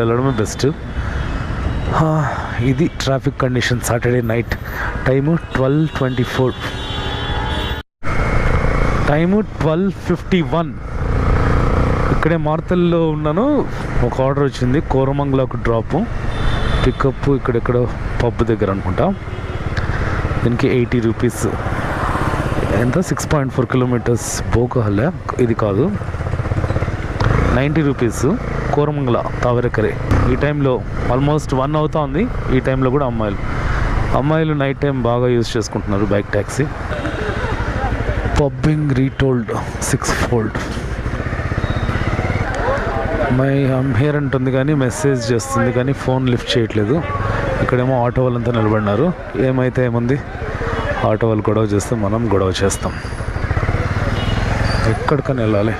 వెళ్ళడమే బెస్ట్. ఇది traffic condition Saturday night. Time 12:24, time 12:51. ఇక్కడే మార్తల్లో ఉన్నాను. ఒక ఆర్డర్ వచ్చింది, కోరమంగళకు డ్రాపు, పికప్ ఇక్కడెక్కడ పబ్ దగ్గర అనుకుంటా. దీనికి 80 రూపీస్. ఎంత? 6.4 కిలోమీటర్స్. బోకహల్లా ఇది కాదు. 90 రూపీస్. కోరమంగళ తావరెకరే. ఈ టైంలో ఆల్మోస్ట్ 1 అవుతా ఉంది. ఈ టైంలో కూడా అమ్మాయిలు నైట్ టైం బాగా యూజ్ చేసుకుంటున్నారు bike taxi. Pubbing retold 6 fold. I'm here అంటుంది కానీ మెసేజ్ చేస్తుంది కానీ ఫోన్ లిఫ్ట్ చేయట్లేదు. ఇక్కడేమో ఆటో వాళ్ళంతా నిలబడినారు. ఏమైతే ఏముంది, ఆటో వాళ్ళు గొడవ చేస్తే మనం గొడవ చేస్తాం. ఎక్కడికని వెళ్ళాలి.